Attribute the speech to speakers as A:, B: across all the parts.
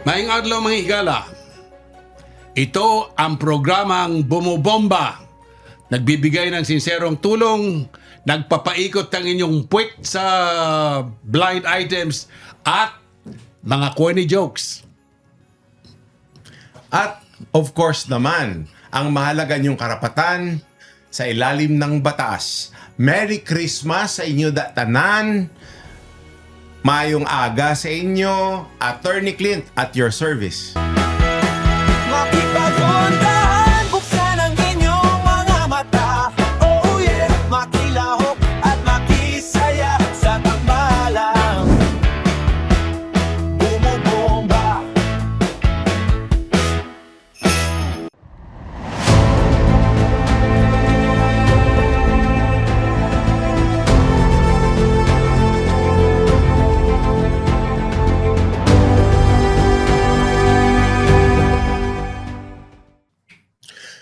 A: Maayong adlaw mga higala. Ito ang programang Bumubomba. Nagbibigay ng sinserong tulong, nagpapaikot ng inyong puwet sa blind items at mga corny jokes.
B: At of course naman, ang mahalaga niyong karapatan sa ilalim ng batas. Merry Christmas sa inyo tanan. Mayong aga sa inyo, Attorney Clint at your service.
C: Makipagpuntahan, buksan ang inyong mga mata. Oh yeah, makilahok at makisaya sa tambalang Bumubomba.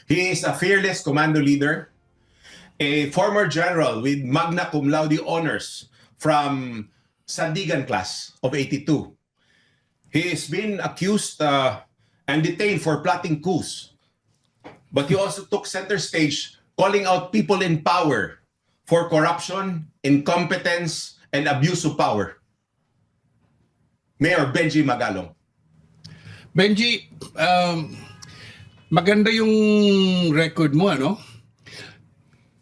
B: He is a fearless commando leader, a former general with magna cum laude honors from Sandigan class of 82. He has been accused and detained for plotting coups. But he also took center stage calling out people in power for corruption, incompetence, and abuse of power. Mayor Benji Magalong.
A: Benji, maganda yung record mo, ano?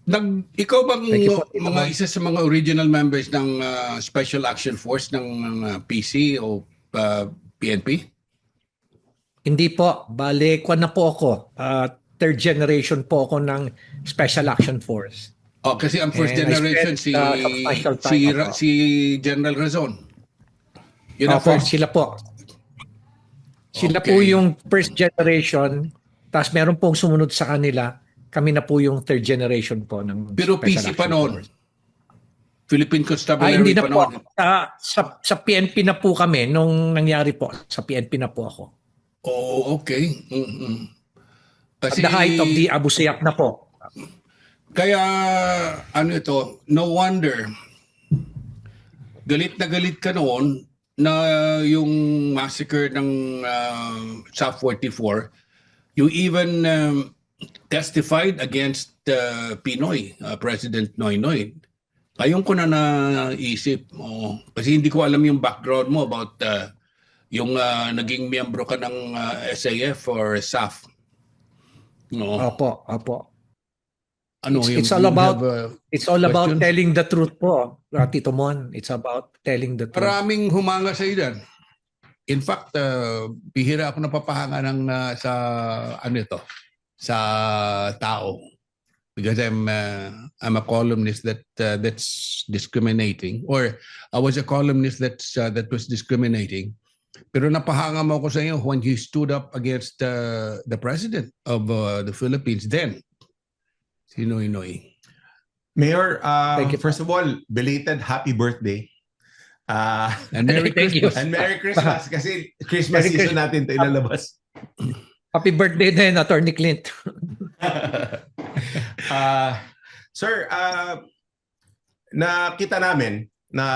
A: Ikaw bang mga isa sa mga original members ng Special Action Force ng PC o PNP?
D: Hindi po. Bale, kwan na po ako. Third generation po ako ng Special Action Force.
A: Oh, kasi ang first
D: And I
A: generation
D: spent,
A: si General Razon. Yun ang
D: Opo,
A: first.
D: sila po. Sila
A: Okay.
D: po yung first generation, tapos meron pong sumunod sa kanila. Kami na po yung third generation po ng
A: Pero PC
D: Special
A: pa
D: Action
A: noon.
D: Force.
A: Philippine Constabulary
D: Hindi na
A: pa
D: po.
A: noon.
D: Sa PNP na po kami nung nangyari po. Sa PNP na po ako.
A: Oh, okay.
D: At the height of the Abu Sayyaf na po.
A: Kaya, ano ito, no wonder, galit na galit ka noon na yung massacre ng SAF 44, you even testified against Pinoy, President Noynoy. Ngayon ko na naisip, kasi hindi ko alam yung background mo about yung naging miyembro ka ng SAF or SAF. No.
D: Opo.
A: Ano,
D: It's
A: you
D: all about
A: have,
D: It's all about
A: question?
D: telling the truth po, Tito Mon. It's about telling the truth.
A: Maraming humanga sa iyo dyan. In fact, bihira ako napapahanga ng sa tao. Because I'm a columnist that's discriminating, or I was a columnist that was discriminating. Pero napahanga mo ako sa iyo when you stood up against the president of the Philippines then. Si Noynoy.
B: Mayor,
D: Thank you.
B: first of all, belated happy birthday.
A: And Merry
D: Thank you.
A: Christmas.
B: And Merry Christmas kasi Christmas
D: Merry
B: season natin ito ilalabas.
D: Happy birthday din, Attorney Clint.
B: Sir, nakita namin na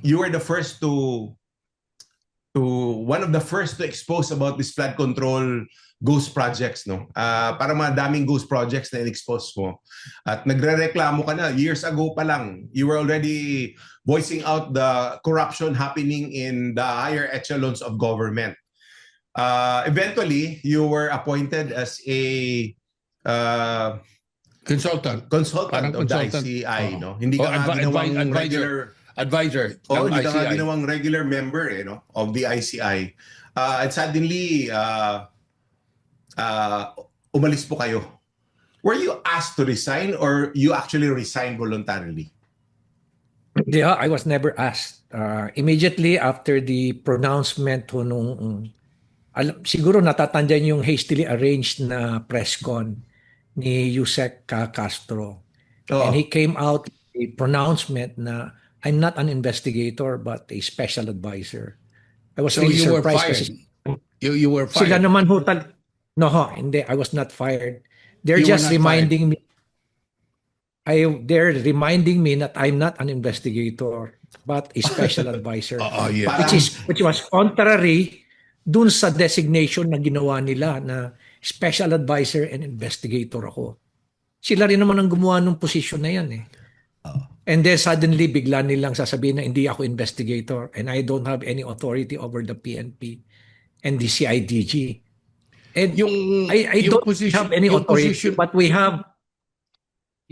B: you were the first to one of the first to expose about this flood control ghost projects, no? Parang mga daming ghost projects na in-expose mo. At nagrereklamo ka na, years ago pa lang, you were already voicing out the corruption happening in the higher echelons of government. Eventually, you were appointed as a
A: Consultant.
B: consultant
A: Parang
B: of the
A: consultant.
B: ICI,
A: Oo.
B: no? Hindi ka nga ginawang regular...
A: Advisor ng
B: hindi ka nga
A: ICI.
B: ginawang regular member no, of the ICI. And suddenly, umalis po kayo. Were you asked to resign or you actually resigned voluntarily?
D: Yeah, I was never asked. Immediately after the pronouncement ho nung siguro natatandaan yung hastily arranged na press con ni Yusek Castro.
B: Oo.
D: And he came out with a pronouncement na I'm not an investigator but a special advisor. I was
A: So
D: really
A: you were
D: surprised
A: fired.
D: kasi
A: You were
D: sila
A: fired.
D: naman ho tal- No, ho, hindi. I was not fired. They're
A: You were
D: just
A: not
D: reminding me. they're reminding me that I'm not an investigator but a special advisor.
A: Yeah.
B: Parang-
D: Which was contrary dun sa designation na ginawa nila na special advisor and investigator ako. Sila rin naman ang gumawa ng posisyon na yan eh. And then suddenly bigla nilang sasabihin na hindi ako investigator and I don't have any authority over the PNP and the CIDG. And
A: Yung
D: I
A: yung
D: don't have any
A: yung
D: authority,
A: position,
D: but we have,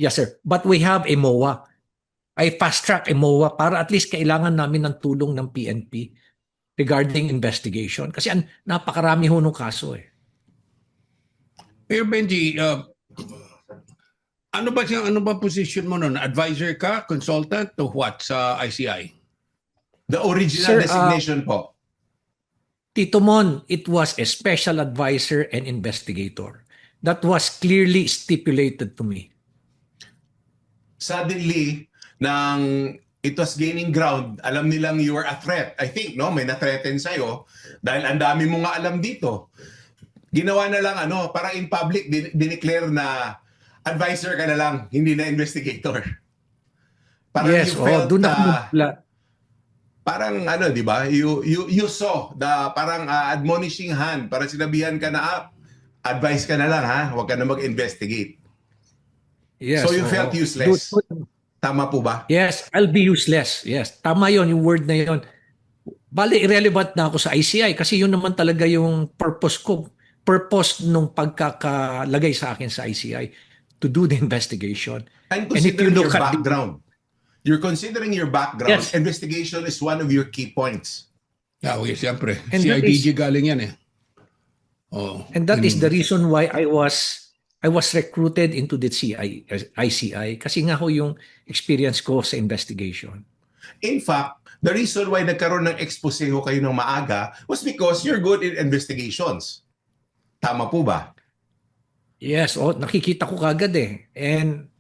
D: yes sir, but we have a MOA. I fast track a MOA para at least kailangan namin ng tulong ng PNP regarding investigation. Kasi napakarami ho nung kaso eh.
A: Mayor Benji, ano ba position mo noon? Advisor ka, consultant, to what sa ICI?
B: The original
D: Sir,
B: designation po.
D: Tito Mon, it was a special advisor and investigator. That was clearly stipulated to me.
B: Suddenly, nang it was gaining ground, alam nilang you were a threat. I think, no, may na-threaten sa'yo dahil ang dami mo nga alam dito. Ginawa na lang, parang in public, dineclare na advisor ka na lang, hindi na investigator. Parang
D: Yes,
B: you felt,
D: doon ako
B: parang di ba? You saw the parang admonishing hand, parang sinabihan ka na, advice ka na lang ha, huwag ka na mag-investigate.
D: yes,
B: So you felt useless. Tama po ba?
D: Yes, I'll be useless. Yes, tama yon yung word na yon. Bali, irrelevant na ako sa ICI kasi yun naman talaga yung purpose ko. Purpose nung pagkakalagay sa akin sa ICI to do the investigation.
B: And
D: And if you
B: considering your
D: look at the-
B: background, you're considering your background,
D: Yes.
B: investigation is one of your key points.
A: Okay, siyempre.
D: And that
A: CIDG galing yan eh. Oh.
D: And that is the reason why I was recruited into the ICI kasi nga ho yung experience ko sa investigation.
B: In fact, the reason why nagkaroon ng expose ho kayo ng maaga was because you're good in investigations. Tama po ba?
D: Yes, nakikita ko kagad eh. And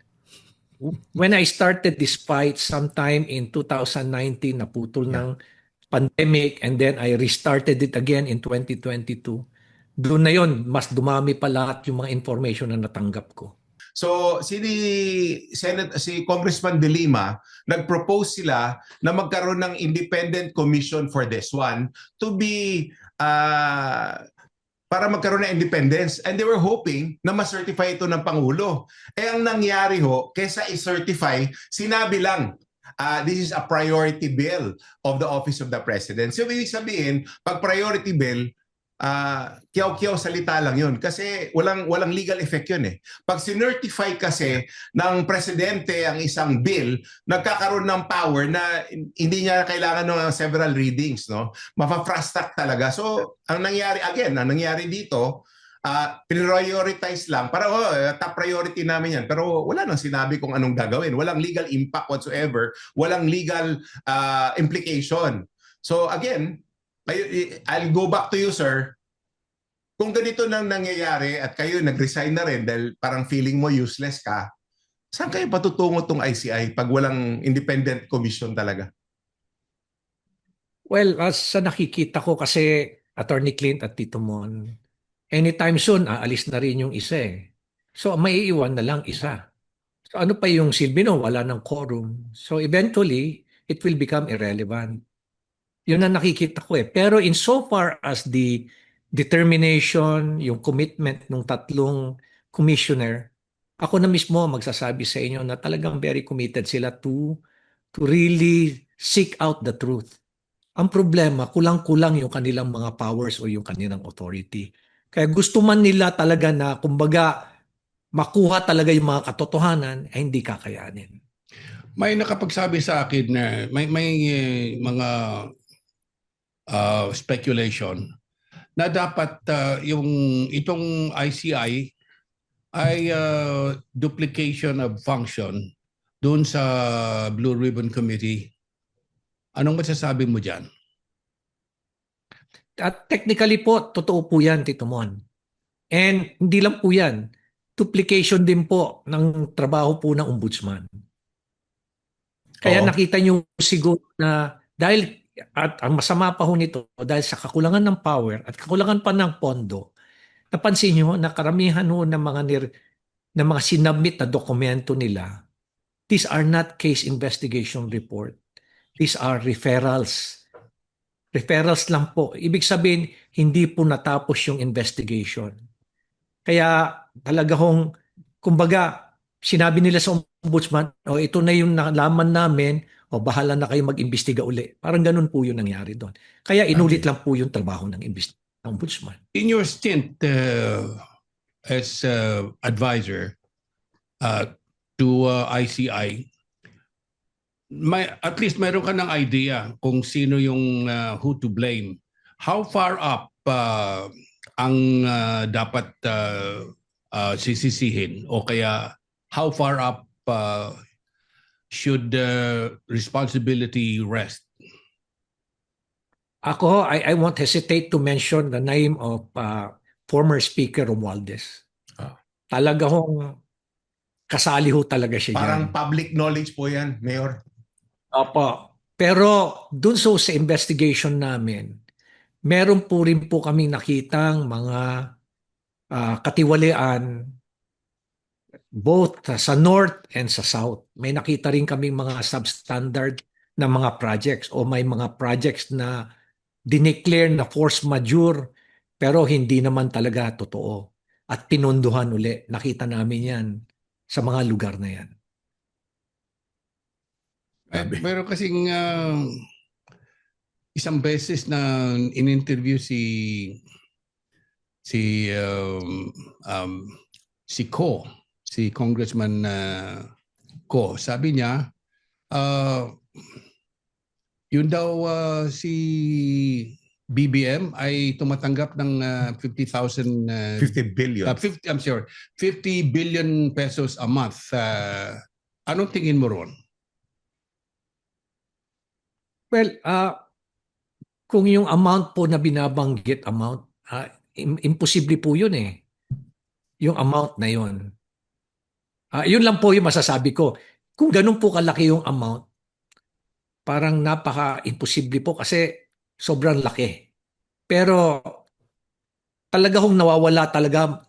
D: when I started this fight sometime in 2019, naputol ng pandemic and then I restarted it again in 2022. Doon na yon, mas dumami pa lahat yung mga information na natanggap ko.
B: So, si Congressman De Lima, nag-propose sila na magkaroon ng independent commission for this one to be para magkaroon ng independence, and they were hoping na ma-certify ito ng Pangulo. Ang nangyari ho, kesa i-certify, sinabi lang, this is a priority bill of the Office of the President. So, ibig sabihin, pag priority bill, kiyaw-kiyaw salita lang yun kasi walang legal effect yun eh. Pag sinertify kasi ng presidente ang isang bill, nagkakaroon ng power na hindi niya kailangan ng several readings, no? Mapa-fast track talaga. So, ang nangyari dito, prioritize lang. Para top priority namin yan. Pero wala nang sinabi kung anong gagawin. Walang legal impact whatsoever. Walang legal implication. So again, I'll go back to you, sir. Kung ganito nang nangyayari at kayo nag-resign na rin dahil parang feeling mo useless ka, saan kayo patutungo tong ICI pag walang independent commission talaga?
D: Well, sa nakikita ko kasi Attorney Clint at Tito Mon, anytime soon, aalis na rin yung isa eh. So, maiiwan na lang isa. So, ano pa yung silbi no? Wala ng quorum. So, eventually, it will become irrelevant. Yun ang nakikita ko eh. Pero in so far as the determination, yung commitment ng tatlong commissioner, ako na mismo magsasabi sa inyo na talagang very committed sila to really seek out the truth. Ang problema, kulang-kulang yung kanilang mga powers o yung kanilang authority. Kaya gusto man nila talaga na, kumbaga, makuha talaga yung mga katotohanan, ay hindi kakayanin.
A: May nakapagsabi sa akin na may mga speculation na dapat itong ICI ay duplication of function doon sa Blue Ribbon Committee. Anong masasabi mo dyan?
D: At technically po, totoo po yan, Tito Mon. And hindi lang po yan. Duplication din po ng trabaho po ng ombudsman. Kaya
B: Oo.
D: nakita nyo siguro na dahil, at ang masama pa ho nito, dahil sa kakulangan ng power at kakulangan pa ng pondo, napansin nyo na karamihan ho ng mga sinabmit na dokumento nila these are not case investigation report. These are referrals. Referrals lang po. Ibig sabihin, hindi po natapos yung investigation. Kaya talaga hong, kumbaga, sinabi nila sa ombudsman, o ito na yung nalaman namin, o bahala na kayo mag-imbestiga uli. Parang ganun po yung nangyari doon. Kaya inulit lang po yung trabaho ng ombudsman.
A: In your stint as advisor to ICI, at least mayroon ka ng idea kung sino yung who to blame. How far up ang dapat sisisihin, o kaya how far up should responsibility rest?
D: Ako, I won't hesitate to mention the name of former Speaker Romualdez. Talaga hong kasali ho talaga siya
B: Parang
D: dyan.
B: public knowledge po yan, Mayor.
D: Opo. Pero dun sa investigation namin, meron po rin po kaming nakitang mga katiwalian both sa north and sa south. May nakita rin kaming mga substandard na mga projects, o may mga projects na dineclare na force majeure pero hindi naman talaga totoo. At pinondohan uli. Nakita namin yan sa mga lugar na yan.
A: Pero kasing isang beses na in-interview si Ko, si Congressman Ko, sabi niya yun daw si BBM ay tumatanggap ng 50,000
B: 50 billion.
A: 50 billion pesos a month. Anong tingin mo ron?
D: Well, kung yung amount po na binabanggit imposible po yun eh. Yung amount na yun. Yun lang po yung masasabi ko. Kung ganun po kalaki yung amount, parang napaka-imposible po kasi sobrang laki. Pero talaga hong nawawala talaga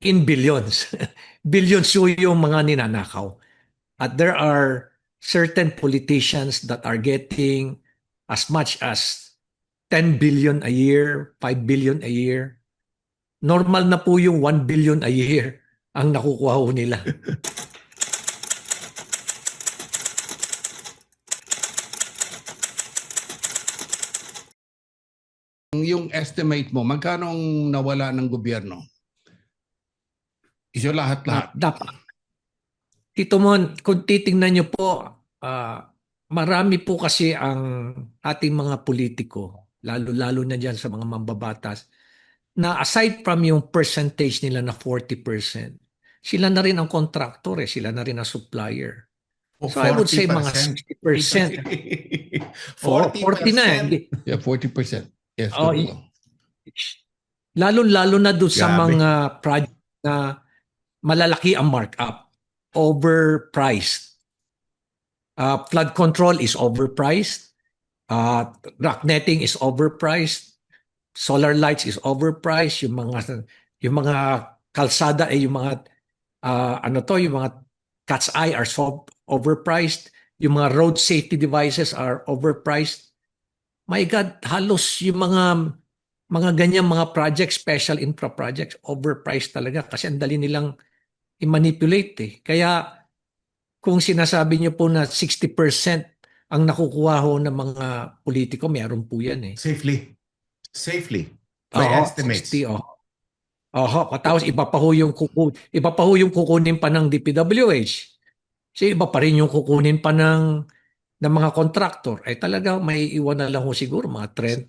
D: in billions. Billions yung mga ninanakaw. At there are certain politicians that are getting as much as 10 billion a year, 5 billion a year. Normal na po yung 1 billion a year ang nakukuha ho nila.
A: Yung estimate mo, magkano ang nawala ng gobyerno? Iso lahat-lahat.
D: Dapat. Tito Mon, kung titingnan nyo po, marami po kasi ang ating mga politiko, lalo-lalo na dyan sa mga mambabatas, na aside from yung percentage nila na 40%, sila na rin ang contractor, sila na rin ang supplier. So I would say mga 60%. 40 na eh.
A: Yeah, 40%. Yes.
D: Oh, lalo-lalo na doon sa
B: Grabe.
D: mga project na malalaki ang markup. Overpriced. Flood control is overpriced. Rock netting is overpriced. Solar lights is overpriced. Yung mga kalsada yung mga yung mga cat's eye are so overpriced. Yung mga road safety devices are overpriced. My God, halos yung mga ganyan mga projects, special infra projects, overpriced talaga kasi ang dali nilang i-manipulate eh. Kaya kung sinasabi niyo po na 60% ang nakukuha ho ng mga politiko, meron po yan eh.
B: Safely. By estimates.
D: 60, tapos iba pa ho yung kukunin pa ng DPWH. Kasi iba pa rin yung kukunin pa ng mga kontraktor. Talaga may iwan na lang ho siguro mga 30%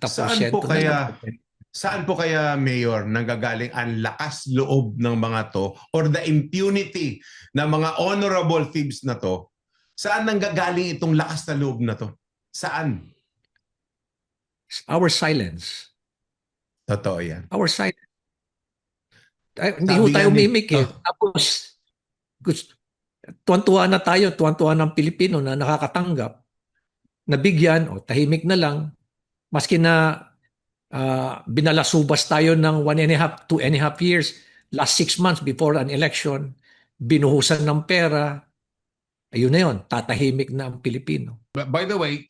B: Saan po kaya, Mayor, nanggagaling ang lakas loob ng mga to or the impunity ng mga honorable thieves na to? Saan nanggagaling itong lakas na loob na to? Saan?
D: Our silence.
B: Totoo yan.
D: Our silence. Hindi
B: Sabi
D: ho tayo
B: yan eh.
D: mimik eh. Tapos, tuwan-tuwa na tayo, tuwan-tuwa ng Pilipino na nakakatanggap. Nabigyan, tahimik na lang. Maski na binalasubas tayo ng 1.5, 2.5 years, last 6 months before an election, binuhusan ng pera, ayun na yun, tatahimik na ang Pilipino.
A: By the way,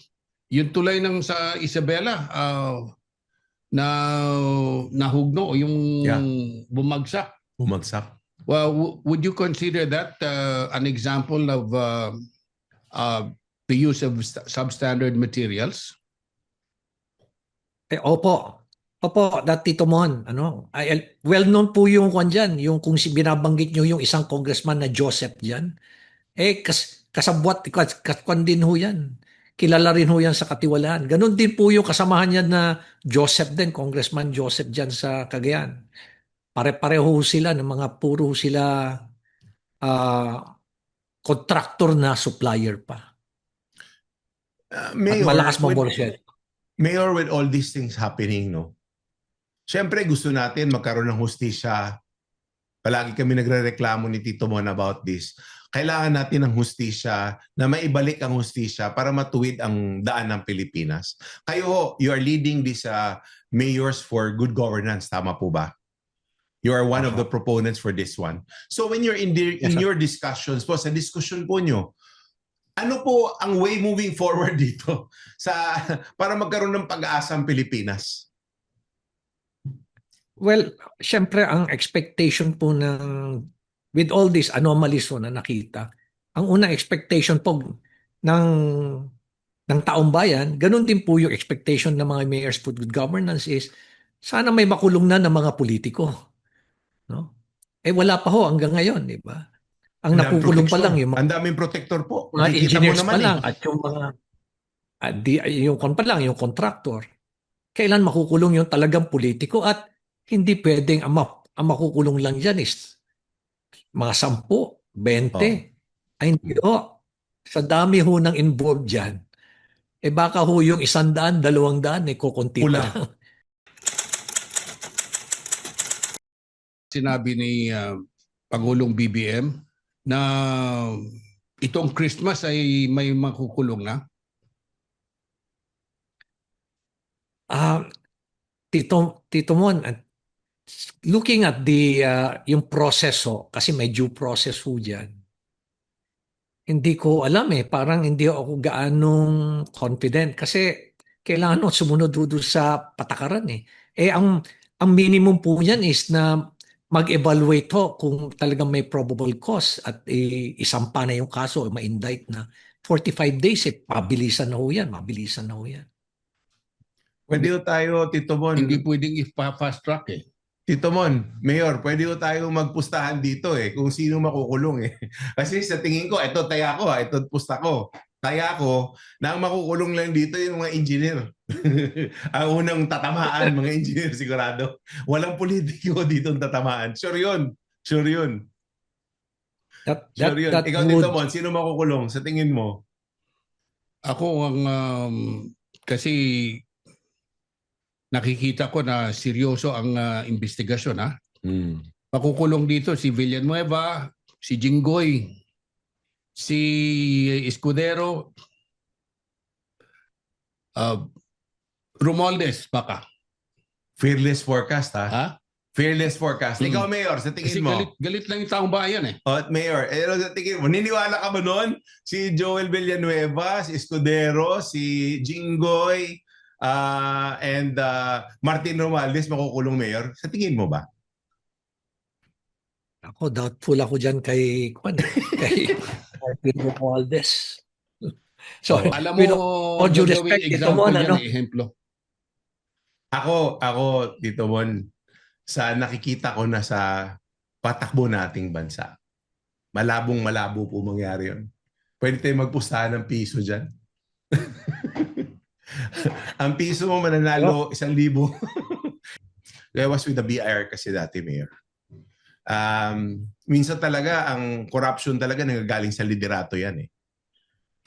A: yung tulay ng sa Isabela, na nahugno o yung
B: Yeah.
A: bumagsak.
B: Bumagsak.
A: Well, would you consider that an example of the use of substandard materials?
D: Opo. Opo, Tito Mon, well known po yung kwan dyan, yung kung binabanggit nyo yung isang congressman na Joseph dyan. Kasabwat, kwan din ho yan. Kilala rin ho yan sa katiwalaan. Ganon din po yung kasamahan niya na Joseph din, Congressman Joseph dyan sa Cagayan. Pare-pareho sila ng mga puro sila contractor na supplier pa. At malakas maborsel.
B: Mayor, with all these things happening, no? Siyempre, gusto natin magkaroon ng hustisya. Palagi kami nagrereklamo ni Tito Mon about this. Kailangan natin ng hustisya na maibalik ang hustisya para matuwid ang daan ng Pilipinas. Kayo, you are leading this Mayors for Good Governance. Tama po ba? You are one of the proponents for this one. So when you're in your discussions po, sa discussion po nyo, ano po ang way moving forward dito para magkaroon ng pag-asa ang Pilipinas?
D: Well, syempre ang expectation po with all these anomalies na nakita, ang unang expectation po ng taong bayan, ganun din po yung expectation ng mga mayors for good governance is sana may makulong na ng mga politiko. No? Wala pa ho hanggang ngayon, di ba? Ang nakukulong pa lang yung
B: ang daming protector po.
D: mga
B: Nakikita mo
D: engineers
B: naman
D: pa lang at yung mga yung contractor. Kailan makukulong yung talagang politiko at hindi pwedeng ang makukulong lang dyan is mga 10, 20. Ay hindi ho. Sa dami ho ng involved dyan, baka ho yung 100, 200, kukunti
B: Pula.
D: pa lang.
A: Sinabi ni Pangulong BBM na itong Christmas ay may makukulong na.
D: Tito Mon, looking at yung proseso, kasi may due process ho dyan, hindi ko alam parang hindi ako gaanong confident kasi kailangan ho sumunod doon sa patakaran ang minimum po yan is na mag-evaluate ho kung talagang may probable cause at isampa na yung kaso, ma-indict na 45 days, mabilisan na ho yan.
B: Pwede ho tayo, Tito Mon.
A: Hindi pwedeng i-fast track
B: Tito Mon, Mayor, pwede ho tayo magpustahan dito kung sino makukulong Kasi sa tingin ko, ito taya ko ito pusta ko. Taya ko na ang makukulong lang dito yung mga engineer. Ang unang tatamaan, mga engineer sigurado. Walang politiko dito ang tatamaan. Sure yun. Sure yun. Ikaw, Tito Mon, sino makukulong sa tingin mo?
A: Ako ang kasi nakikita ko na seryoso ang investigasyon Makukulong dito si Villanueva, si Jinggoy, si Escudero, Romualdez baka.
B: Fearless forecast
A: Ha?
B: Fearless forecast. Ikaw, Mayor, sa
A: Kasi
B: tingin mo?
A: galit lang yung taong bayan
B: Mayor, sa tingin mo, niniwala ka ba nun? Si Joel Villanueva, si Escudero, si Jinggoy, and Martin Romualdez makukulong, Mayor? Sa tingin mo ba?
D: Ako, doubtful ako dyan kay Martin Romualdez. So,
A: alam mo,
D: all due respect, Tito Mon,
A: ehemplo.
B: Ako, Tito Mon, sa nakikita ko na sa patakbo nating bansa, malabo po mangyari yun. Pwede tayo magpustahan ng piso dyan. Ang piso mo mananalo 1,000. I was with the BIR kasi dati, Mayor. Minsan talaga, ang corruption talaga nagagaling sa liderato yan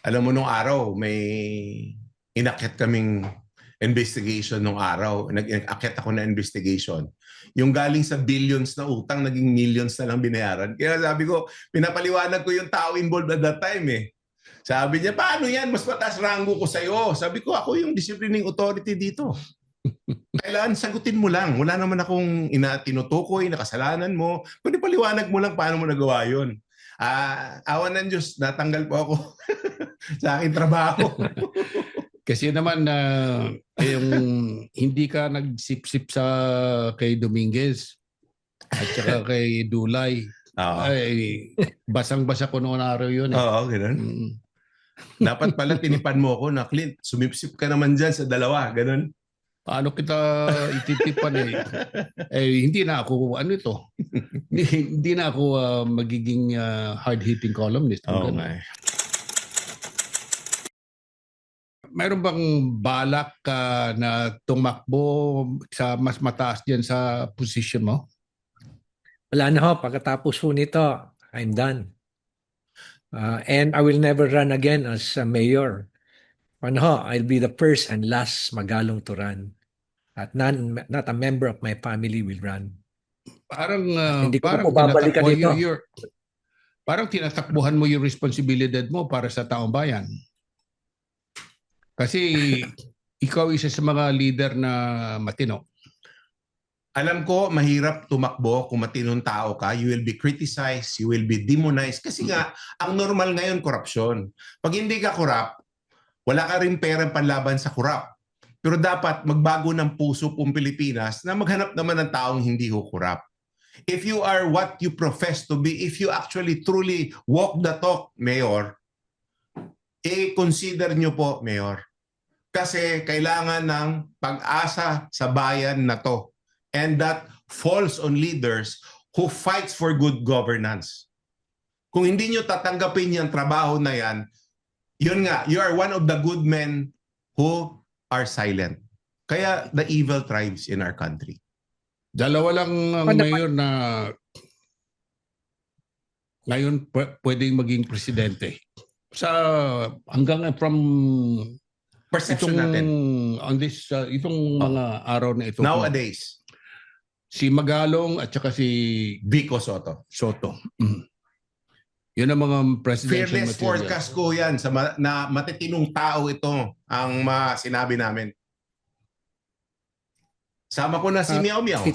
B: Alam mo, nung araw, may inakyat kaming investigation nung araw. Nag-akyat ako na investigation. Yung galing sa billions na utang, naging millions na lang binayaran. Kaya sabi ko, pinapaliwanag ko yung tao involved at that time Sabi niya, paano yan? Mas mataas rango ko sa'yo. Sabi ko, ako yung disciplining authority dito. Kailangan sagutin mo lang. Wala naman akong tinutukoy na kasalanan mo. Pwede paliwanag mo lang paano mo nagawa yun. Awan ng Diyos, natanggal po ako sa aking trabaho.
A: Kasi naman yung hindi ka nagsipsip sa kay Dominguez at saka kay Dulay.
B: Oo.
A: Ay, basang-basa ko noong araw yun.
B: Oo, ganun.
A: Mm.
B: Dapat pala tinipan mo ako na, Clint, sumipsip ka naman dyan sa dalawa. Ganun.
A: Paano kita ititipan hindi na ako, ano ito? hindi na ako magiging hard-hitting columnist.
B: Oo,
A: Ganun.
B: nga.
A: Mayroon bang balak ka na tumakbo sa mas mataas diyan sa position mo?
D: Wala na ho, pagkatapos ho nito, I'm done. And I will never run again as a mayor. Ano ho, I'll be the first and last Magalong to run. At not a member of my family will run.
A: Parang
D: Hindi ko
A: parang
D: po babalikan
A: tinatakbo
D: dito.
A: parang tinatakbuhan mo yung responsibilidad mo para sa taong bayan. Kasi ikaw isa sa mga leader na matino.
B: Alam ko, mahirap tumakbo kung matinong tao ka. You will be criticized, you will be demonized. Kasi nga, ang normal ngayon, korupsyon. Pag hindi ka korap, wala ka rin perang panlaban sa korap. Pero dapat magbago ng puso pong Pilipinas na maghanap naman ng taong hindi ho korap. If you are what you profess to be, if you actually truly walk the talk, Mayor, consider nyo po, Mayor. Kasi kailangan ng pag-asa sa bayan na to. And that falls on leaders who fights for good governance. Kung hindi nyo tatanggapin yung trabaho na yan, yun nga, you are one of the good men who are silent. Kaya the evil thrives in our country.
A: Dalawa lang ang mayor na ngayon pwedeng maging presidente. Hanggang from
B: Perception natin.
A: On this, itong mga araw na ito.
B: Nowadays,
A: Si Magalong at saka si
B: Vico Soto.
A: Soto. Yun ang mga presidential
B: Fearless
A: material.
B: forecast ko yan na matitinong tao ito ang sinabi namin. Sama ko na si Miao Miao.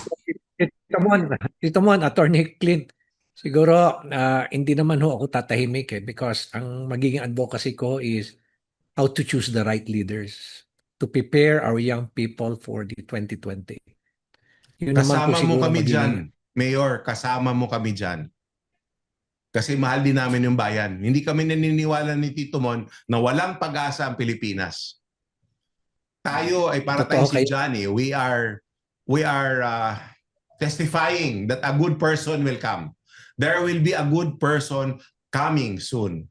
D: Tito Mon, Attorney Clint, siguro hindi naman ho ako tatahimik because ang magiging advocacy ko is how to choose the right leaders to prepare our young people for the 2020. Yun naman po
B: Kasama mo
D: siguro
B: kami
D: magiging-
B: dyan, Mayor. Kasama mo kami dyan. Kasi mahal din namin yung bayan. Hindi kami naniniwala ni Tito Mon na walang pag-asa ang Pilipinas. Tayo ay para
D: Totoo
B: tayong si
D: kayo.
B: Johnny. We are testifying that a good person will come. There will be a good person coming soon.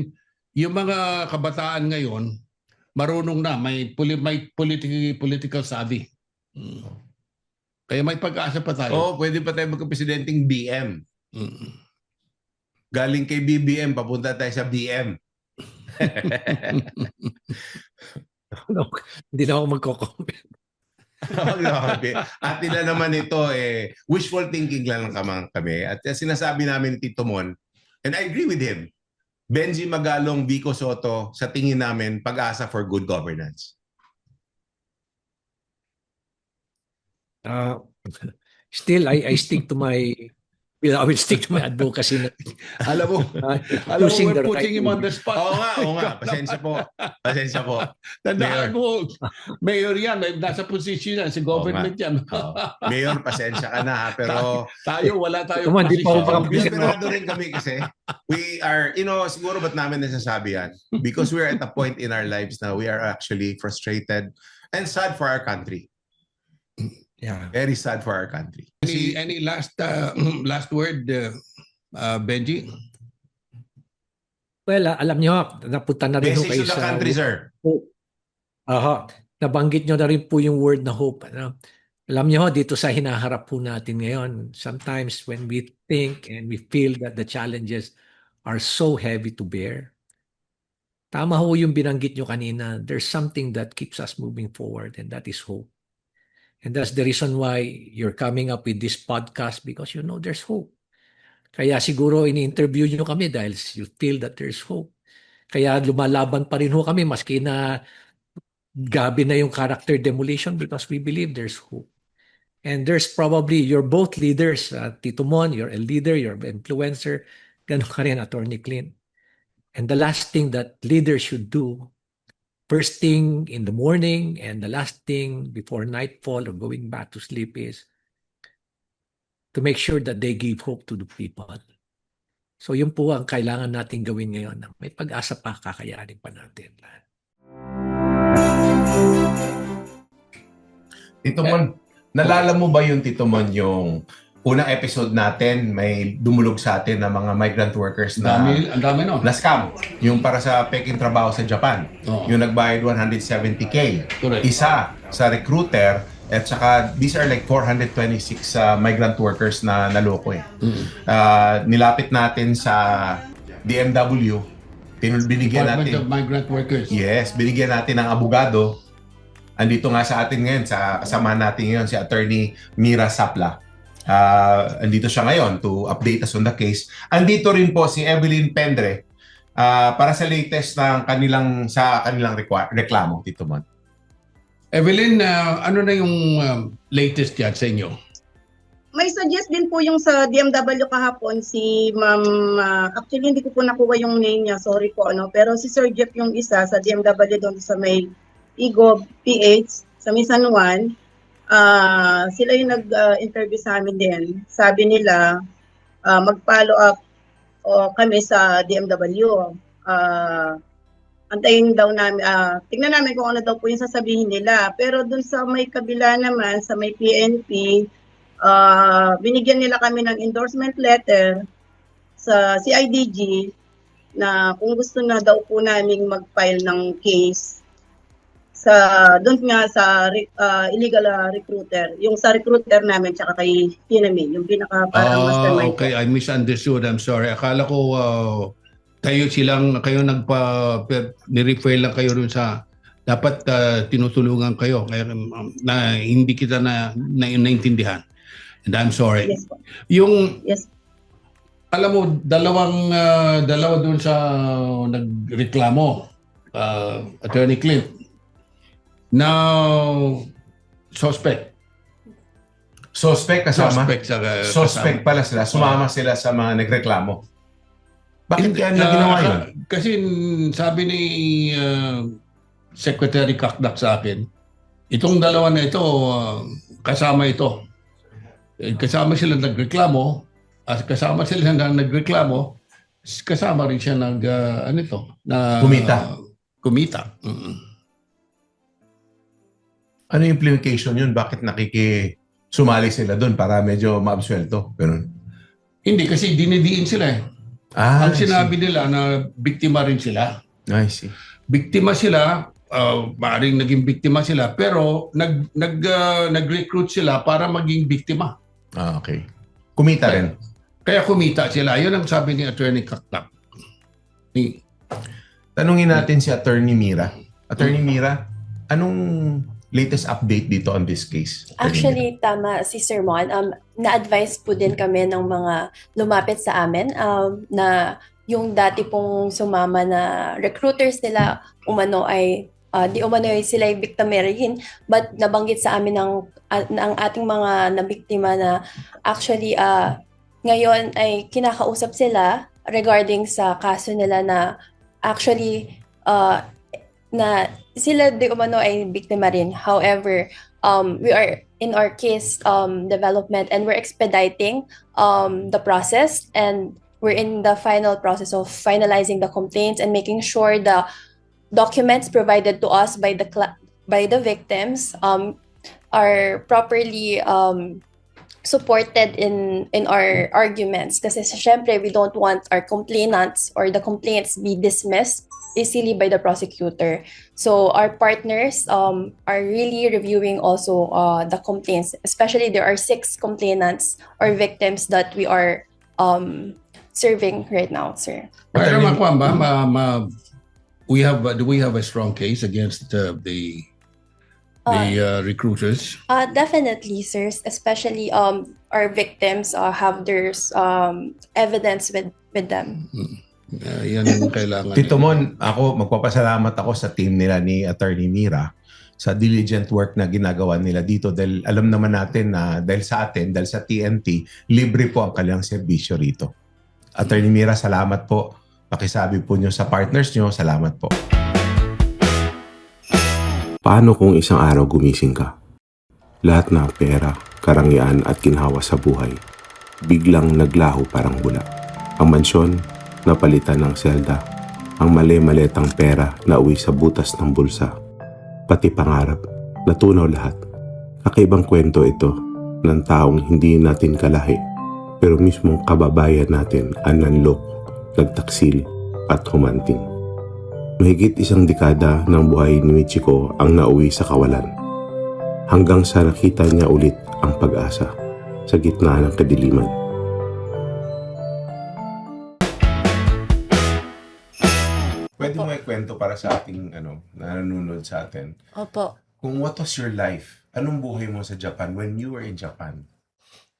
A: Yung mga kabataan ngayon, marunong na, may political savvy. Kaya may pag-asa pa tayo.
B: Oo, pwede pa tayo magka-presidenting BM. Galing kay BBM, papunta tayo sa BM.
D: Hindi na ako magko-comment.
B: At nila naman ito, wishful thinking lang kami. At sinasabi namin ni Tito Mon, and I agree with him, Benji Magalong, Vico Soto, sa tingin namin, pag-asa for good governance.
D: Still, I stick to my, I will stick to my advocacy.
A: Alam mo,
D: Choosing
A: we're
D: the
A: putting
D: right
A: him on the spot.
B: Oo nga. Pasensya po.
A: Tandaan mo, mayor yan, nasa position yan, sa government yan.
B: Mayor, pasensya ka na ha, pero
A: Wala tayo
D: Come on, di pa ako
A: position.
D: makapisip.
B: desperado rin kami kasi we are, siguro ba't namin nasasabi yan? Because we are at a point in our lives na we are actually frustrated and sad for our country.
D: Yeah.
B: Very sad for our country.
A: Any last word, Benji?
D: Well, alam nyo, napunta na rin ho
B: Message
D: kayo
B: to the
D: sa
B: country, sir.
D: nabanggit nyo na rin po yung word na hope. Ano? Alam nyo, dito sa hinaharap po natin ngayon, sometimes when we think and we feel that the challenges are so heavy to bear, tama ho yung binanggit nyo kanina, there's something that keeps us moving forward, and that is hope. And that's the reason why you're coming up with this podcast, because you know there's hope. Kaya siguro ini-interview nyo kami dahil you feel that there's hope. Kaya lumalaban pa rin ho kami maski na gabi na yung character demolition, because we believe there's hope. And there's probably, you're both leaders, Tito Mon, you're a leader, you're an influencer. Ganun ka rin, Attorney Clint. And the last thing that leaders should do, first thing in the morning and the last thing before nightfall or going back to sleep, is to make sure that they give hope to the people. So yun po ang kailangan natin gawin ngayon. May pag-asa pa, kakayanin pa natin lahat.
B: Tito Mon, nalala mo ba yung Tito Mon yung unang episode natin, may dumulog sa atin na mga migrant workers na
A: Ang dami no.
B: na-scam. Yung para sa peking trabaho sa Japan.
A: Oo.
B: Yung nagbayad 170K.
A: Correct.
B: Isa sa recruiter at saka these are like 426 migrant workers na naloko eh. Nilapit natin sa DMW. Binigyan
A: Department
B: natin.
A: of Migrant Workers.
B: Yes, binigyan natin ng abogado. Andito nga sa atin ngayon, sa kasama natin ngayon, si Attorney Mira Sapla. Andito siya ngayon to update us on the case. Andito rin po si Evelyn Pendre para sa latest ng kanilang reklamo, Tito Mon.
A: Evelyn, ano na yung latest yan sa inyo?
E: May suggest din po yung sa DMW kahapon si Ma'am, actually hindi ko po nakuha yung name niya, sorry po pero si Sir Jeff yung isa sa DMW doon sa may Igo PH sa may San Juan. Sila yung nag-interview sa amin din. Sabi nila mag-follow up kami sa DMW. Antayin daw namin, tingnan namin kung ano daw po yung sasabihin nila. Pero dun sa may kabila naman, sa may PNP, binigyan nila kami ng endorsement letter sa CIDG na kung gusto na daw po namin mag-file ng case doon nga sa illegal recruiter, yung sa recruiter namin tsaka kay Tinamin, yung pinaka parang mastermind.
A: Okay, I misunderstood. I'm sorry. Akala ko kayo ni-refer lang kayo dun sa dapat tinutulungan kayo kaya na hindi kita naintindihan. And I'm sorry.
E: Yes po. Yes.
A: Alam mo, dalawa dun sa nagreklamo, Attorney Clint. Now, suspect kasama.
B: Suspect pala sila. Sumama sila sa mga nagreklamo. Bakit kaya na ginawa yun?
A: Kasi sabi ni Secretary Kakdak sa akin, itong dalawa na ito, kasama ito. Kasama sila nagreklamo, kasama rin siya kumita.
B: Ano yung implication yun? Bakit sumali sila doon para medyo maabsuelto? Ganun.
A: Hindi, kasi dinidiin sila eh. Ang sinabi nila na biktima rin sila.
B: I see.
A: Biktima sila, maaaring naging biktima sila, pero nag-recruit sila para maging biktima.
B: Okay. Kumita rin.
A: Kaya kumita sila. Yun ang sabi ni Attorney Kaktak.
B: Tanungin natin si Attorney Mira. Attorney Mira, anong latest update dito on this case?
F: Actually, tama si Sir Mon. Na-advise po din kami ng mga lumapit sa amin na yung dati pong sumama na recruiters nila di umano ay sila ay biktimerihin, but nabanggit sa amin ng ating mga nabiktima na actually ngayon ay kinakausap sila regarding sa kaso nila na actually na sila di umano ay biktima rin. However, we are in our case development and we're expediting the process, and we're in the final process of finalizing the complaints and making sure the documents provided to us by the victims are properly supported in our arguments. Kasi syempre, we don't want our complainants or the complaints be dismissed easily by the prosecutor. So our partners are really reviewing also the complaints. Especially there are 6 complainants or victims that we are serving right now, sir.
A: Pero makuha ba? Do we have a strong case against the recruiters?
F: Definitely, sir. Especially our victims have their evidence with them.
A: Yan ang kailangan.
B: Tito Mon, magpapasalamat ako sa team nila ni Attorney Mira sa diligent work na ginagawa nila dito dahil alam naman natin na dahil sa TNT, libre po ang kanilang serbisyo rito. Attorney Mira, salamat po. Pakisabi po nyo sa partners nyo, salamat po.
G: Paano kung isang araw gumising ka? Lahat ng pera, karangyaan at ginhawa sa buhay, biglang naglaho parang bula. Ang mansyon, napalitan ng selda. Ang mali-maletang pera na uwi sa butas ng bulsa. Pati pangarap, natunaw lahat. Kakaibang kwento ito ng taong hindi natin kalahi, pero mismong kababayan natin ang nanlok, nagtaksil at humanting. Mahigit isang dekada ng buhay ni Michiko ang nauwi sa kawalan. Hanggang sa nakita niya ulit ang pag-asa sa gitna ng kadiliman.
B: Pwede mo ikwento para sa ating nanonood sa atin.
H: Opo.
B: Kung what was your life? Anong buhay mo sa Japan when you were in Japan?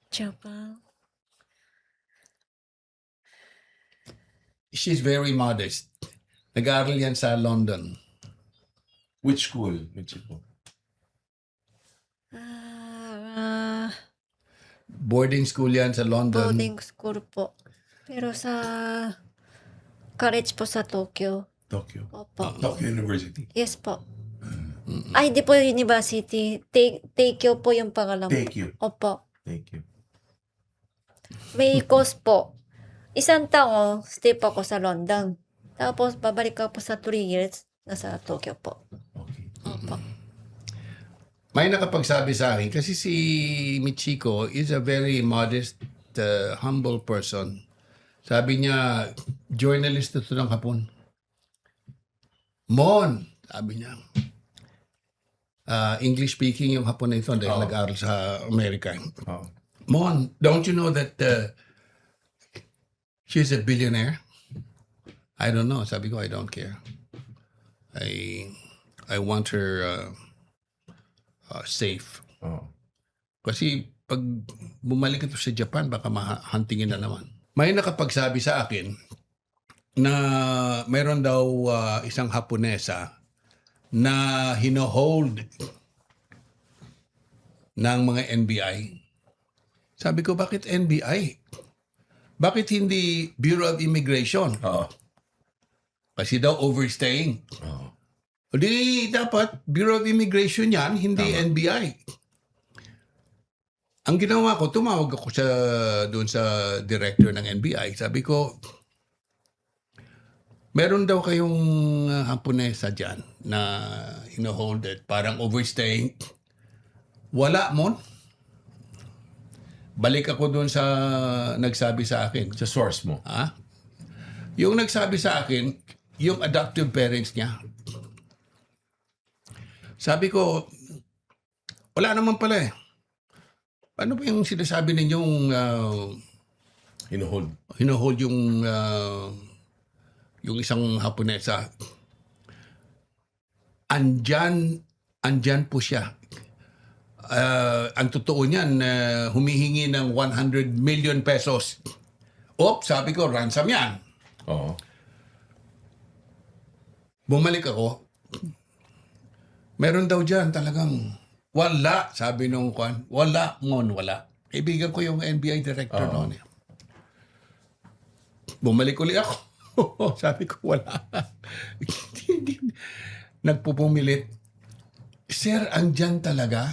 H: Japan.
A: She's very modest. Nag-aaral yan sa London.
B: Which school, Michiko?
A: Boarding school yan sa London.
H: Boarding school po. Pero sa college po sa Tokyo.
B: Tokyo.
H: Opo.
B: Tokyo University.
H: Yes po. Ay, hindi po university. Tokyo po yung pangalan po.
B: Thank you.
H: Opo.
B: Thank you.
H: May course po. Isang taon, stay po ako sa London. Tapos, babalik ako po sa 3 years. Nasa Tokyo po.
B: Okay.
H: Opo.
A: May nakapagsabi sa akin, kasi si Michiko is a very modest, humble person. Sabi niya, journalist ito ng Hapon. Mon, sabi niya. English speaking yung Hapon na ito dahil nag-aaral sa Amerika.
B: Oh.
A: Mon, don't you know that she's a billionaire? I don't know. Sabi ko, I don't care. I want her safe.
B: Oh.
A: Kasi pag bumalik ito sa Japan, baka mahantingin na naman. May nakapagsabi sa akin na mayroon daw isang Haponesa na hino-hold ng mga NBI. Sabi ko, bakit NBI? Bakit hindi Bureau of Immigration?
B: Oo.
A: Kasi daw overstaying.
B: Oo.
A: O di dapat Bureau of Immigration yan, hindi NBI. Ang ginawa ko, tumawag ako doon sa director ng NBI. Sabi ko, meron daw kayong Haponesa dyan na hino-hold it, parang overstaying. Wala mo. Balik ako doon sa nagsabi sa akin.
B: Sa source mo.
A: Ha? Yung nagsabi sa akin, yung adoptive parents niya. Sabi ko, wala naman pala eh. Ano ba yung sinasabi ninyong
B: Hinuhold.
A: hino-hold yung isang Haponesa? Andyan po siya. Ang totoo niyan, humihingi ng 100 million pesos. Sabi ko, ransom yan.
B: Oo.
A: Bumalik ako. Meron daw dyan talagang wala, sabi nung kwan. Wala, wala. Kaibigan ko yung NBI director noon. Bumalik ulit ako. Sabi ko, wala. Hindi. Nagpupumilit. Sir, andyan talaga.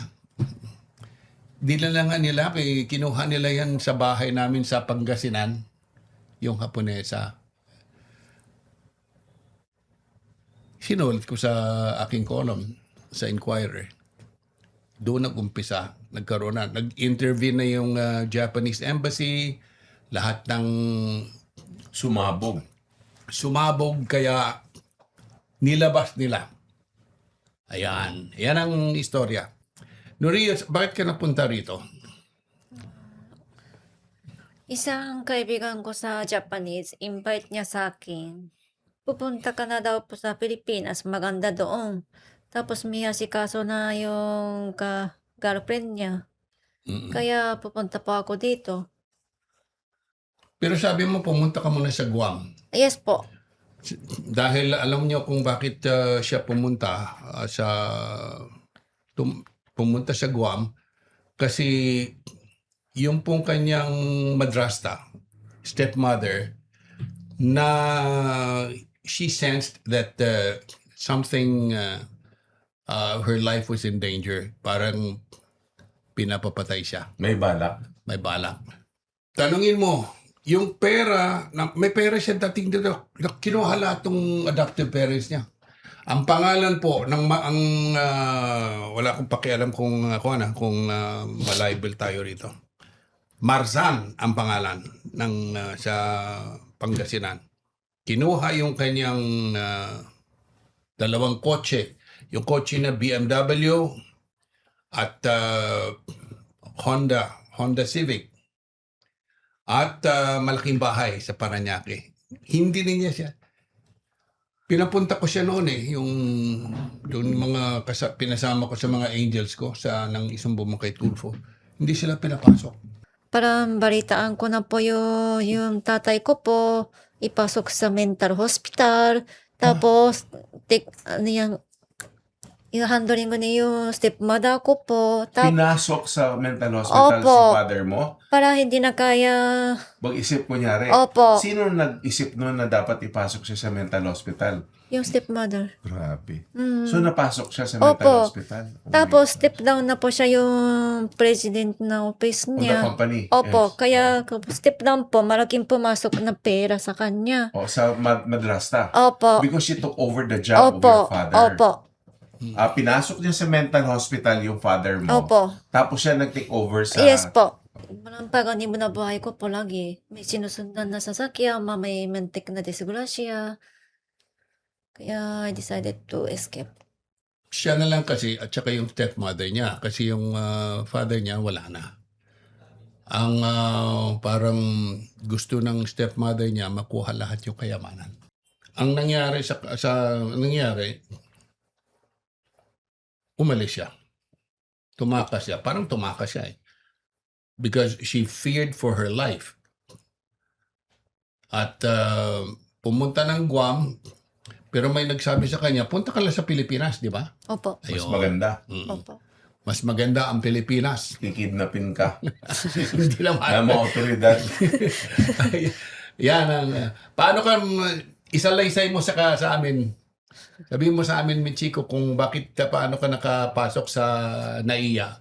A: Dinala nga nila, kinuha nila yan sa bahay namin sa Pangasinan, yung Haponesa. Sinulat ko sa aking column, sa Inquirer. Doon nag-umpisa, nagkaroon na. Nag-intervene na yung Japanese Embassy, lahat ng
B: Sumabog.
A: kaya nilabas nila. Ayan. Yan ang istorya. Norio, bakit ka napunta rito?
H: Isang kaibigan ko sa Japanese, invite niya sa akin. Pupunta ka na daw po sa Pilipinas, maganda doon. Tapos may asikaso na yung girlfriend niya. Kaya pupunta po ako dito.
A: Pero sabi mo, pumunta ka muna sa Guam.
H: Yes po.
A: Dahil alam niyo kung bakit siya pumunta pumunta sa Guam kasi yung pong kanyang madrasta stepmother na she sensed that something her life was in danger. Parang pinapapatay siya.
B: May balak.
A: May balak. Tanungin mo, yung pera, may pera siya dating dito, kinuha lahat ng adoptive parents niya. Ang pangalan po ng wala akong pakialam kung malibel tayo rito. Marzan ang pangalan ng sa Pangasinan. Kinuha yung kanyang dalawang kotse. Yung kotse na BMW at Honda Civic. At malaking bahay sa Parañaque. Hindi niya siya. Pinapunta ko siya noon yung mga pinasama ko sa mga angels ko ng isang bumangkay Tulfo. Hindi sila pinapasok.
H: Parang balitaan ko na po yung tatay ko po, ipasok sa mental hospital. Tapos, i-handling ko na yung stepmother ko po.
B: Pinasok sa mental hospital
H: Opo.
B: si father mo?
H: Para hindi na kaya...
B: Mag-isip kunyari.
H: Opo.
B: Sino nag-isip noon na dapat ipasok siya sa mental hospital?
H: Yung stepmother.
B: Grabe.
H: Mm.
B: So, napasok siya sa
H: Opo.
B: mental hospital? Oh my
H: Tapos,
B: God.
H: step down na po siya yung president na office
B: On the
H: niya.
B: company?
H: Opo,
B: Yes.
H: kaya step down po, malaking pumasok na pera sa kanya.
B: O, sa madrasta?
H: Opo.
B: Because she took over the job of
H: Opo.
B: your father.
H: Opo.
B: Pinasok niya sa mental hospital yung father mo.
H: Opo.
B: Tapos siya nag-take over sa...
H: Yes po. Walang paganibo na buhay ko po lagi. May sinusundan na sasakyan, may mentik na disgrasya. Kaya I decided to escape.
A: Siya na lang kasi at saka yung stepmother niya kasi yung father niya wala na. Ang parang gusto ng stepmother niya makuha lahat yung kayamanan. Ang nangyari umalis siya. Tumakas siya. Parang tumakas siya because she feared for her life. At pumunta ng Guam, pero may nagsabi sa kanya, punta ka lang sa Pilipinas, di ba?
H: Opo.
B: Mas
A: Ayun.
B: maganda.
H: Opo.
A: Mas maganda ang Pilipinas.
B: Kikidnapin ka.
A: Hindi
B: Ng
A: naman.
B: mga otoridad.
A: Yan ang... paano ka isalaysay mo sa amin? Sabihin mo sa amin, Michiko, kung paano ka nakapasok sa NAIA.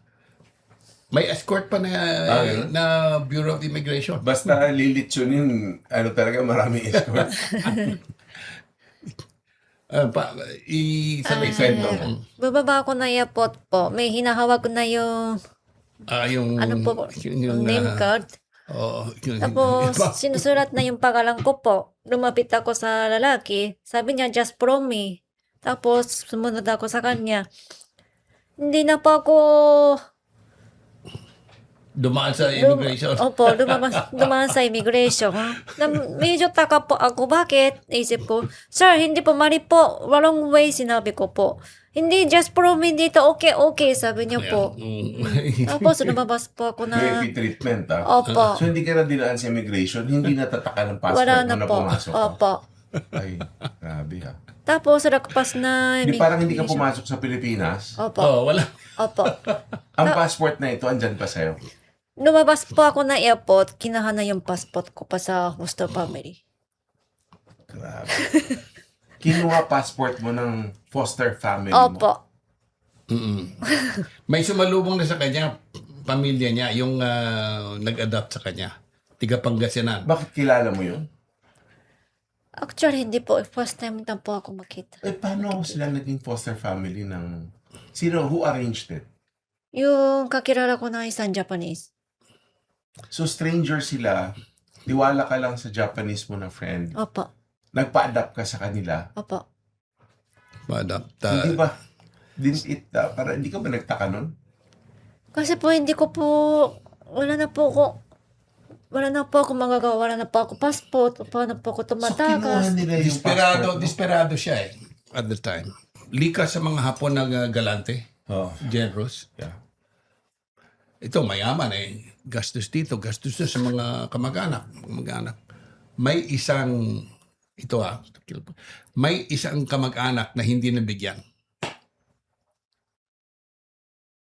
A: May escort pa na,
B: Ganun?
A: na Bureau of Immigration.
B: Basta lilitsunin, talaga maraming escort.
A: Isalaysay mo.
H: Bababa ko na airport po. May hinahawag ko na yung
A: Yung...
H: ano po,
A: yung
H: name card. Tapos, sinusulat na yung pangalan ko po. Lumapit ako sa lalaki. Sabi niya, just from me. Tapos, sumunod ako sa kanya. Hindi na po ako...
A: Dumaan sa immigration.
H: Opo, dumaan sa immigration. Medyo taka po ako. Bakit? Isip ko, sir, hindi po mali po. Wrong way, sinabi ko po. Hindi, just from me dito. Okay, sabi niya po. Tapos, lumabas po ako na...
B: VIP treatment,
H: Opo.
B: So, hindi ka na dinaan sa immigration, hindi natataka ng passport
H: Wala
B: mo
H: na
B: na
H: po.
B: pumasok ka.
H: Opo.
B: Ay, grabe
H: Tapos, nagpas na...
B: Hindi parang hindi ka pumasok sa Pilipinas.
H: Opo.
A: wala.
H: Opo.
B: Ang passport na ito, andyan pa sa'yo.
H: Lumabas po ako na airport, kinaha na yung passport ko pa sa host family.
B: Grabe. Kinuha passport mo ng foster family mo.
H: Opo.
A: May sumalubong na sa kanya, pamilya niya, yung nag-adopt sa kanya. Tiga Pangasinan.
B: Bakit kilala mo yun?
H: Actually, hindi po. First time na po ako makita.
B: Paano sila naging foster family ng... Sino? Who arranged it?
H: Yung kakilala ko na isang Japanese.
B: So, stranger sila, tiwala ka lang sa Japanese mo na friend,
H: Opo.
B: nagpa-adapt ka sa kanila.
H: Opo.
A: Ma-adopt.
B: Hindi ba? Para hindi ka ba nagtaka nun?
H: Kasi po, hindi ko po... Wala na po ako magagawa. Wala na po ako passport. Paano po ako
B: So, kinuha
H: tumatakas.
B: nila yung passport mo?
A: Desperado siya at the time. Likas sa mga Hapon na galante,
B: Oh,
A: generous.
B: yeah.
A: Ito, mayaman gastos dito, gastos sa mga kamag-anak. May isang, may isang kamag-anak na hindi nabigyan.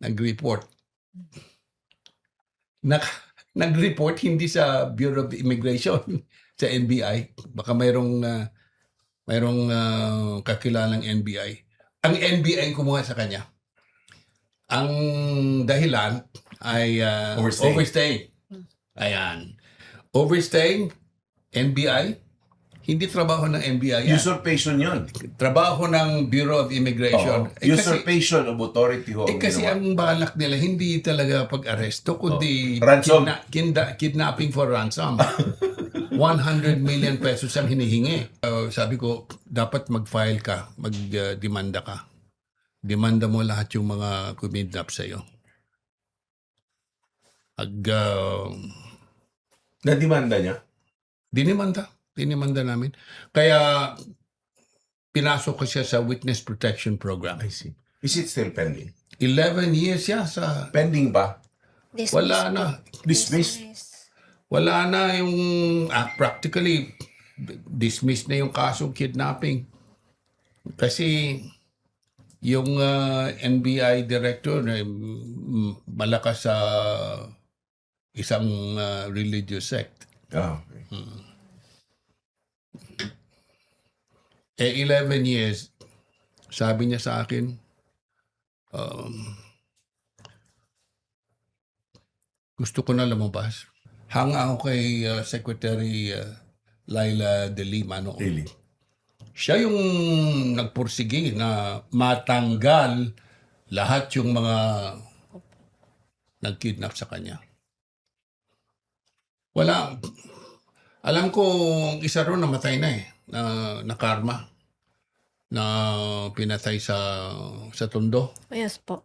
A: Nag-report. nag-report hindi sa Bureau of Immigration, sa NBI. Baka mayroong kakilalang NBI. Ang NBI ang kumuha sa kanya. Ang dahilan ay overstaying. Ayan. Overstaying, NBI, hindi trabaho ng NBI yan.
I: Usurpation yun.
A: Trabaho ng Bureau of Immigration.
I: Oo. Usurpation of authority ho. ang
A: Kasi
I: ginawa.
A: ang balak nila, hindi talaga pag-aresto, kundi
I: Ransom.
A: kidnapping for ransom. 100 million pesos ang hinihingi. Sabi ko, dapat mag-file ka, mag-demanda ka. Demanda mo lahat yung mga kumidnap sa'yo.
I: Nadimanda niya?
A: Dinimanda namin. Kaya, pinasok ko siya sa Witness Protection Program.
I: I see. Is it still pending?
A: 11 years siya sa...
I: Pending ba?
H: Dismiss
A: Wala
H: po.
A: na.
I: Dismissed?
A: Wala na yung... practically, dismissed na yung kasong kidnapping. Kasi yung NBI director malakas sa isang religious sect.
I: Ah, okay.
A: 11 years, sabi niya sa akin, gusto ko na lumabas. Hanga ako kay Secretary Laila de Lima noon.
I: Really?
A: Siya yung nagpursige na matanggal lahat yung mga nagkidnap sa kanya. Wala. Alam ko, isa ron namatay na na karma. Na pinatay sa Tondo.
H: Yes po.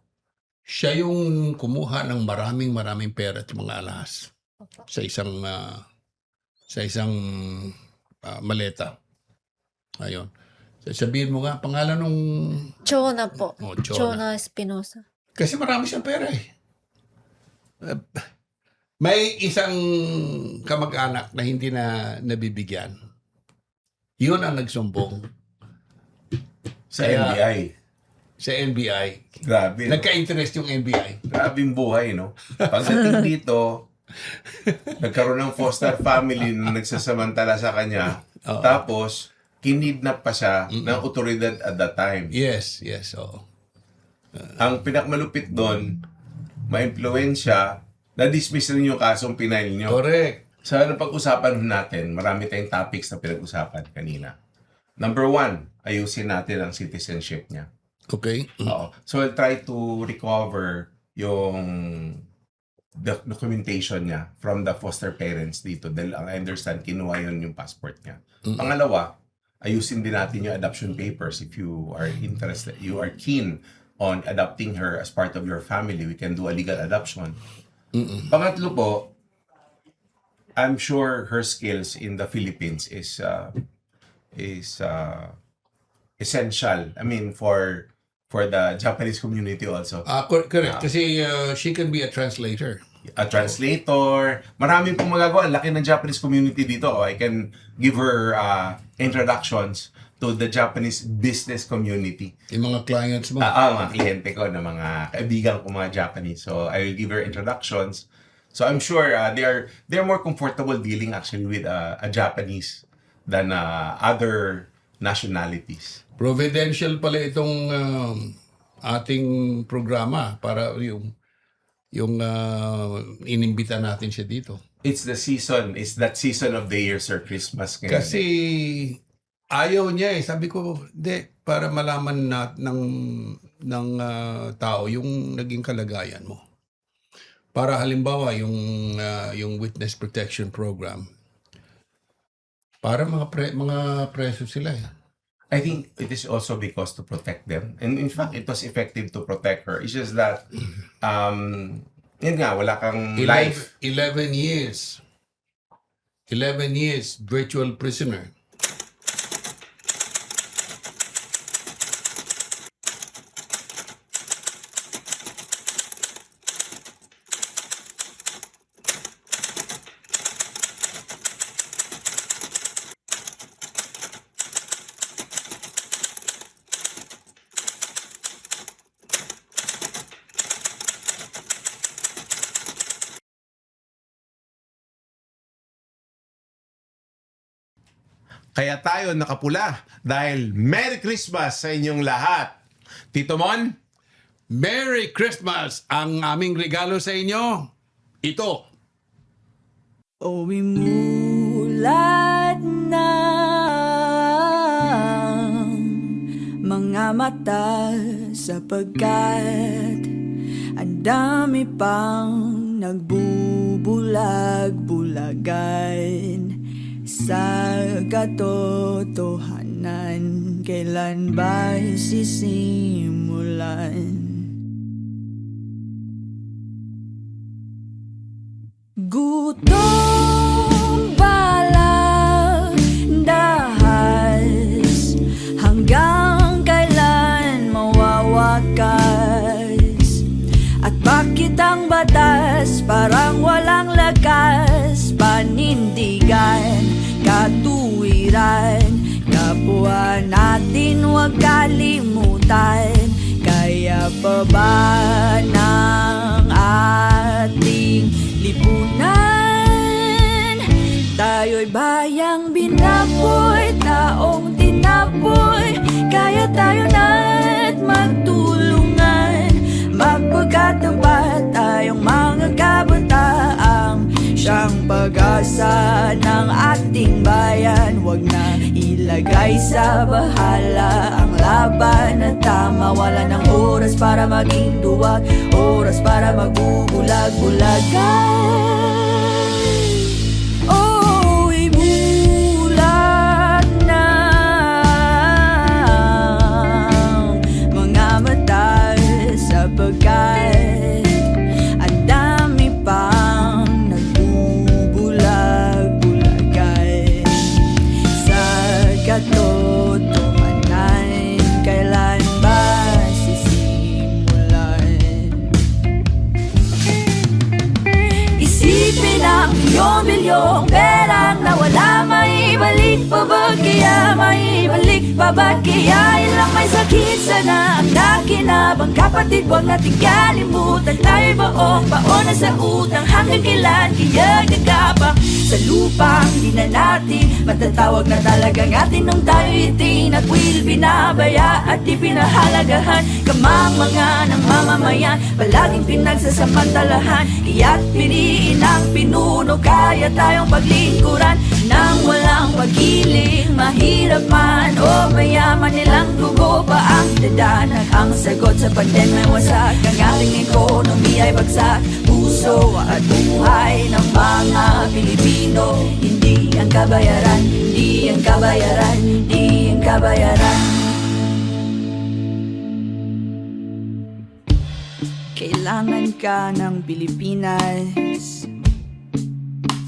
A: Siya yung kumuha ng maraming pera at mga alahas sa isang maleta. Ayun. Sabihin mo nga, pangalan nung...
H: Chona po.
A: Oh,
H: Chona Espinosa.
A: Kasi marami siyang pera eh. May isang kamag-anak na hindi na nabibigyan. Yun ang nagsumbong
I: Sa
A: Kaya-
I: NBI.
A: sa NBI.
I: Grabe. No?
A: Nagka-interest yung NBI.
I: Grabe yung buhay, no? Pagdating dito, nagkaroon ng foster family na nagsasamantala sa kanya.
A: Oo.
I: Tapos, kinidnap pa siya ng otoridad at that time.
A: Yes, oo.
I: Ang pinakmalupit doon, ma-impluensya, na-dismiss rin yung kasong pinail nyo.
A: Correct.
I: Sa napag-usapan natin, marami tayong topics na pinag-usapan kanina. Number 1, ayusin natin ang citizenship niya.
A: Okay.
I: Oo. So, I'll try to recover yung documentation niya from the foster parents dito. Dahil I understand, kinuha yun yung passport niya. Pangalawa, ayusin din natin yung adoption papers if you are interested, you are keen on adopting her as part of your family. We can do a legal adoption. Pangatlo po, I'm sure her skills in the Philippines is essential. I mean, for the Japanese community also.
A: Correct. Kasi she can be a translator.
I: A translator. Marami pong magagawa. Ang laki ng Japanese community dito. I can give her introductions to the Japanese business community.
A: Yung mga clients mo.
I: Mga kliyente ko na mga kaibigan ko mga Japanese. So I will give her introductions. So I'm sure they're more comfortable dealing actually with a Japanese than other nationalities.
A: Providential pala itong ating programa para yung inimbita natin siya dito.
I: It's that season of the year, Sir, Christmas. Ngayon.
A: Kasi ayaw niya eh. Sabi ko, hindi, para malaman ng tao yung naging kalagayan mo. Para halimbawa yung Witness Protection Program, para mga preso sila eh.
I: I think it is also because to protect them. And in fact, it was effective to protect her. It's just that, yun nga, wala kang life.
A: 11 years. 11 years virtual prisoner.
B: Kaya tayo nakapula dahil Merry Christmas sa inyong lahat. Tito Mon?
A: Merry Christmas! Ang aming regalo sa inyo, ito.
C: O imulat ng mga mata sapagkat ang dami pang nagbubulag-bulagan sa katotohanan. Kailan ba sisimulan? Gutom balag dahas, hanggang kailan mawawakas? At bakit ang batas parang walang lakas? Panindigan, katuwiran, kapwa natin huwag kalimutan. Kaya pa ba ng ating lipunan? Tayo'y bayang binaboy, taong tinaboy. Kaya tayo na't magtulungan, magpagkatapat tayong mga kabataang siyang pag-asa ng ating bayan. Huwag na ilagay sa bahala ang laban na tama. Wala ng oras para maging duwag, oras para magbubulag-bulagan. Oh, ibulag ng mga mata sapagkat ang dami pang nagbubulag-bulagan sa katotohanan. Kailan ba sisimulan? Isipin ang milyon-milyong perang nawala, maibalik pa ba kaya? Maibalik pa ba kaya? Ilang may sakit sana ang nakinabang kapatid, huwag natin kalimutan. Tayo'y baon na sa utang, hanggang kailan kaya gagapang sa lupang di na natin matatawag na talagang atin nung tayo'y itinagwil, binabaya at di pinahalagahan. Kamang mga ng mamamayan, palaging pinagsasamantalahan. Kaya't piliin ang pinuno, kaya tayong paglingkuran nang walang pagkiling. Mahirap man o mayaman, nilang dugo pa ang dadanak. Ang sagot sa pandemya wasak, ang ating ekonomi ay bagsak. Puso at buhay ng mga Pilipino, hindi ang kabayaran, hindi ang kabayaran, hindi ang kabayaran. Kailangan ka ng Pilipinas,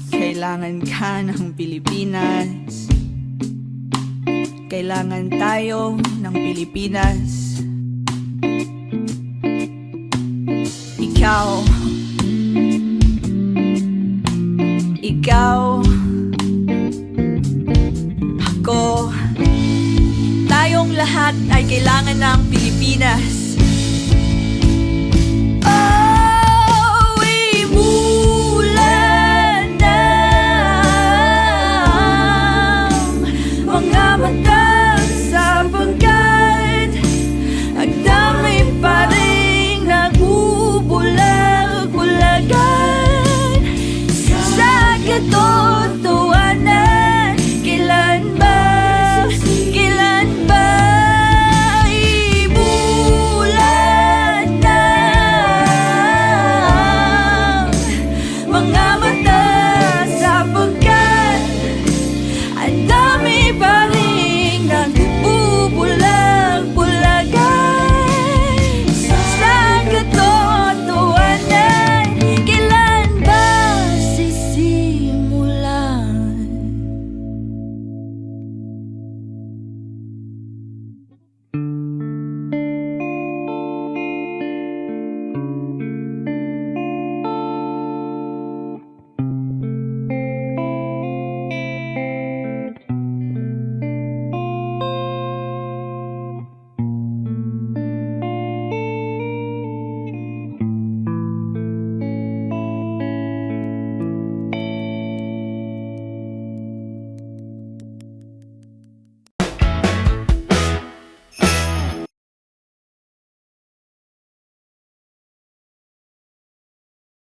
C: kailangan ka ng Pilipinas, kailangan tayo ng Pilipinas. Ikaw, ako, tayong lahat ay kailangan ng Pilipinas.